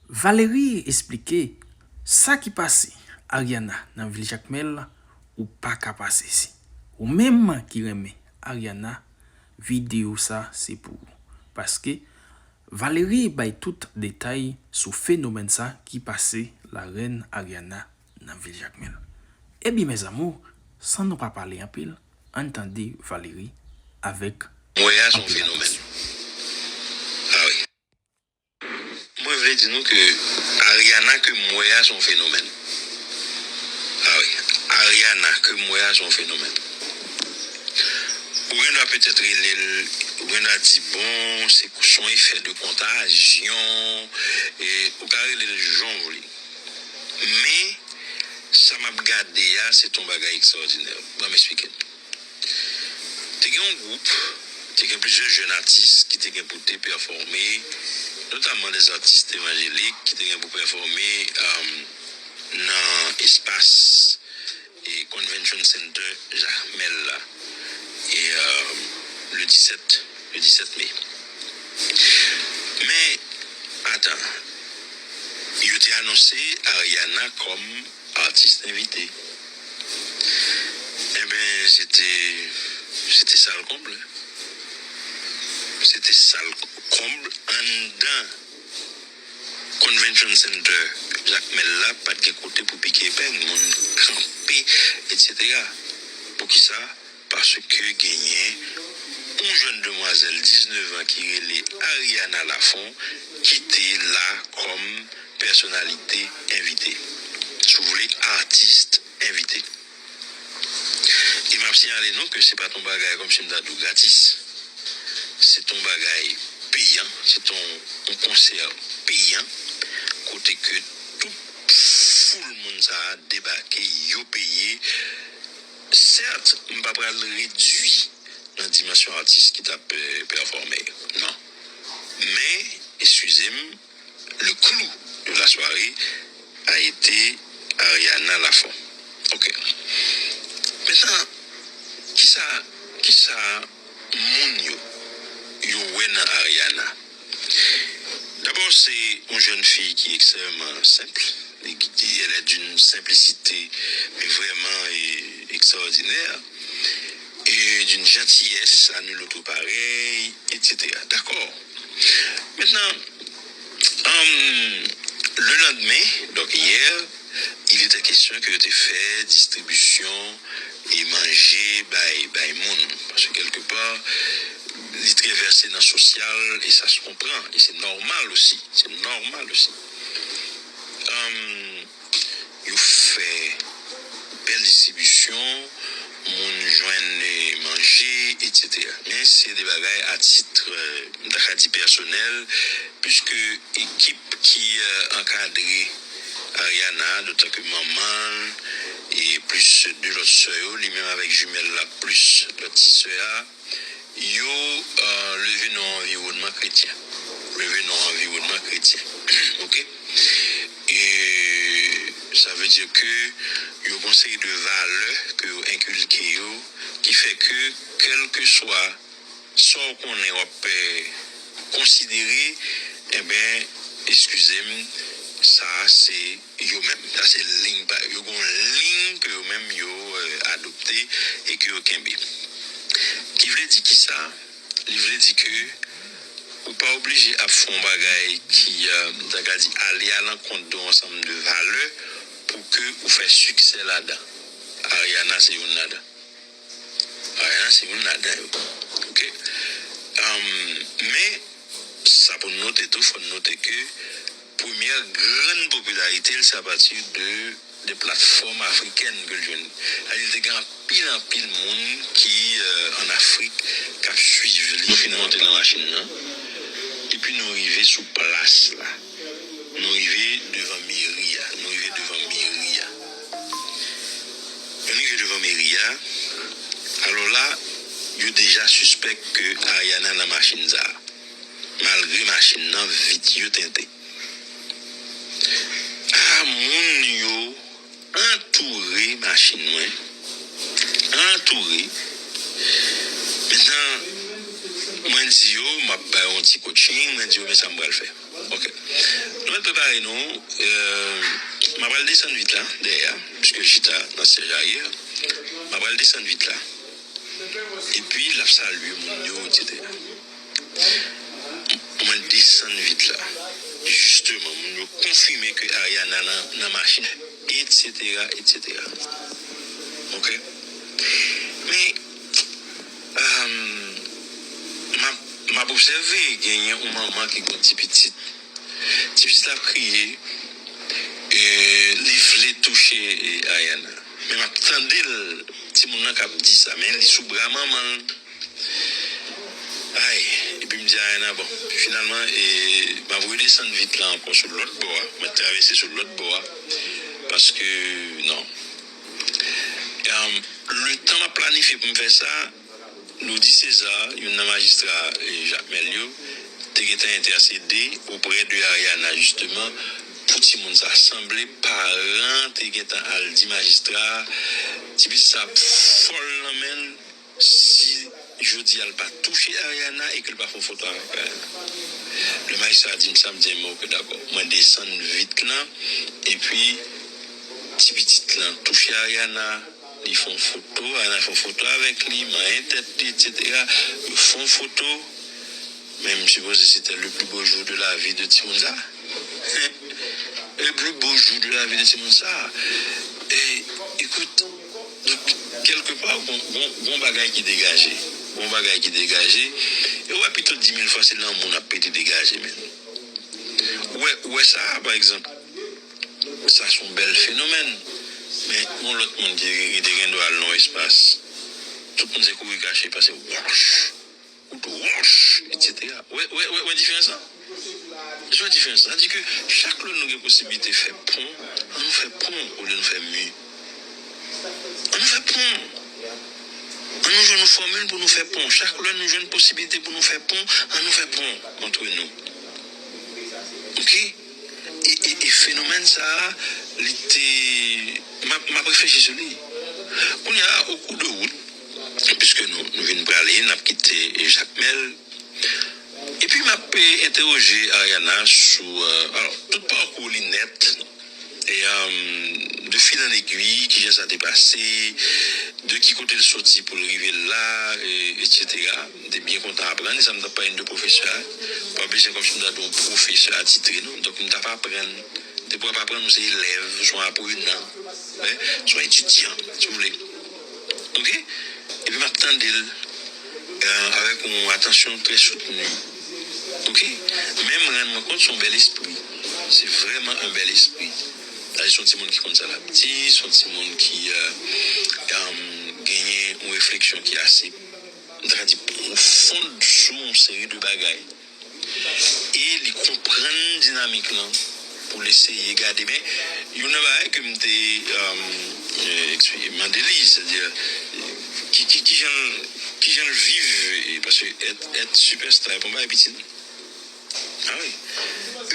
Valérie expliquait ça qui passait Ariana dans ville Jacmel ou pas qu'à passer ici. Ou même qui remet Ariana vidéo ça c'est pour parce que Valérie baille tout détail sur phénomène ça qui passait la reine Ariana dans ville Jacmel. Eh bien mes amours, sans nous pas parler en pile, entendez Valérie avec Moya son phénomène. Ah oui. Moi, je voulais dire nous que Ariana que Moya son phénomène. Ah oui. Ariana que Moya son phénomène. Ou on a peut-être on a dit bon, c'est son effet de contagion et au carré les gens voulaient. Mais ça m'a regardé c'est ton bagage extraordinaire. Je vais m'expliquer. Tu as un groupe, tu as plusieurs jeunes artistes qui t'ont pour te performer, notamment des artistes évangéliques qui t'ont pour performer dans l'espace et Convention Center Jacmel là et le 17 mai. Mais attends, il a été annoncé Ariana comme artiste invité. Eh bien, c'était ça le comble. C'était ça le comble en dedans. Convention Center, Jacmel là, pas de côté pour piquer peine, mon campé, etc. Pour qui ça? Parce que gagné une jeune demoiselle 19 ans qui est Ariana Lafont, qui était là comme personnalité invitée. Si vous voulez, artiste invité. Il m'a signalé non que c'est pas ton bagage comme Chimdadou gratis. C'est ton bagage payant, c'est ton concert payant. Côté que tout le monde a débarqué, yo payé. Certes, je ne vais pas le réduire dans la dimension artiste qui t'a performé. Non. Mais, excusez-moi, le clou de la soirée a été Ariana Lafont. Ok. Maintenant, qui ça moun yo wena Ariana? D'abord, c'est une jeune fille qui est extrêmement simple. Elle est d'une simplicité mais vraiment extraordinaire et d'une gentillesse à nul autre pareil, etc. D'accord. Maintenant, le lendemain, donc hier, il était question que tu fait distribution et manger by monde. Parce que quelque part, il est très versé dans le social et ça se comprend. Et c'est normal aussi. C'est normal aussi. Il fait belle distribution, mon joindre manger, etc. Mais c'est des bagages à titre personnel, puisque l'équipe qui encadré Ariana, d'autant que maman et plus de l'autre soeur, lui-même avec jumelle là, plus l'autre petite soeur, yo levé dans l'environnement chrétien. Levé dans l'environnement chrétien. Ok? Et ça veut dire que il y a un conseil de valeurs que vous inculquez qui fait que quel que soit ce qu'on est considéré, eh bien, excusez-moi, ça c'est eux-mêmes. Ça c'est ligne par eux. Il y a une ligne que eux-mêmes ont adopté et que vous kembe. Qui veut dire qui ça? Il veut dire que ou pas obligé à faire un bagage qui aller à l'encontre d'un ensemble de valeurs pour que vous fassiez succès là-dedans. Ariana c'est une nada. Ariana c'est une nada. Ok. Mais ça pour noter tout, faut noter que première grande popularité c'est à partir des plateformes africaines que je viens. Il y a en pile monde qui en Afrique qui a suivi les finalement dans la machine. Et puis nous arrivons sous place là. Nous arrivons devant Myria. Nous arrivons devant Myria. Alors là, il déjà suspect que Ariana dans la machine ça. Malgré la machine non vite yo tenté. Ah mon yo entouré machine entouré. Maintenant moi dis yo m'a ba un petit coaching, moi dis yo mais ça me va le faire. OK. Nous préparer nous. Je vais descendre vite là, derrière, puisque j'étais dans ce arrière. Je vais descendre vite là. Et puis, là, salut, mon yo, etc. On va descendre vite là. Justement, on va confirmer que Ariana dans la machine, etc., etc. Ok? Mais, m'a observé qu'il y a un maman qui est un petit petit a crié, il voulait toucher Ariana. Mais m'attendais le petit monde qui a dit ça, mais il est sous bras maman. Aïe, et puis me dit Ariana, bon, finalement, m'a voulu descendre vite là encore sur l'autre bord, m'a traversé sur l'autre bord, parce que, non. Le temps m'a planifié pour me faire ça. Nous dit César, un magistrat Jacques Melio, qui était intercédé auprès de Ariana justement pour tout le monde s'assembler parents, qui était aldi magistrat, qui ça folle même si je dis elle pas touché Ariana et qu'elle pas fait photo avec elle. Le magistrat dit ça me dit que d'accord, moi descendre vite là et puis petit là toucher Ariana. Ils font photo, ils font photo avec lui, etc. Ils font photo. Même je suppose que c'était le plus beau jour de la vie de Timonza. Le plus beau jour de la vie de Timonza. Et écoute, donc, quelque part, bon bagage qui dégagé. Bon bagage qui dégagé. Et ouais, plutôt 10 000 fois, c'est là où on a pété dégagé. Ouais, ça, par exemple, ça, c'est un bel phénomène. Mais bon, l'autre monde dit qu'il doit aller dans l'espace. Tout le monde s'est couru caché parce que wash, etc. Ouais, différence. C'est une différence. C'est-à-dire que chaque lot nous a la possibilité de faire pont, on nous fait pont au lieu de nous faire mue. On nous fait pont. On nous joue une formule pour nous faire pont. Chaque lot nous joue une possibilité pour nous faire pont, on nous fait pont entre nous. Ok? Et phénomène ça, m'a réfléchi sur lui. On y a au cours de route, puisque nous venons pour aller, nous avons quitté Jacques Mel. Et puis m'a interrogé Ariana sur tout parcours net et de fil en aiguille, qui ça dépassé, de qui côté le sorti pour arriver là, etc. J'étais bien content d'apprendre, ça ne m'a pas une de professeur, pas besoin comme si nous avons un professeur attitré, donc nous n'avons pas apprendre. Tu ne pourras pas apprendre nos élèves, soit apprenants, soit étudiants, si vous voulez. Ok? Et puis m'attendais avec une attention très soutenue. Ok? Même rendre compte de son bel esprit. C'est vraiment un bel esprit. C'est un petit monde qui compte ça la petite, c'est un petit monde qui gagne une réflexion qui est assez profonde sur une série de bagailles. Et il comprend la dynamique là pour l'essayer de garder. Mais il y a un que je c'est-à-dire qui j'en vive, parce que être superstar pour moi est petit. Ah oui.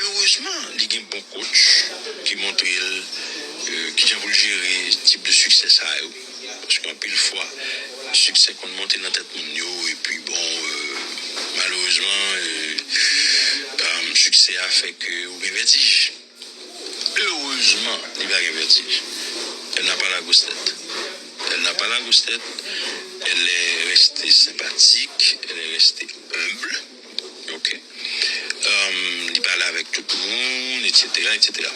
Heureusement, il y a un bon coach qui montre qui j'en voulu gérer ce type de succès ça. Parce qu'en pile fois, le succès qu'on monte dans la tête de et puis bon, malheureusement, le succès a fait que vous avez vertige. Heureusement, il va avoir vertige. Elle n'a pas la grosse tête. Elle n'a pas la grosse tête. Elle est restée sympathique. Elle est restée humble. Ok. Il parle avec tout le monde, etc., etc.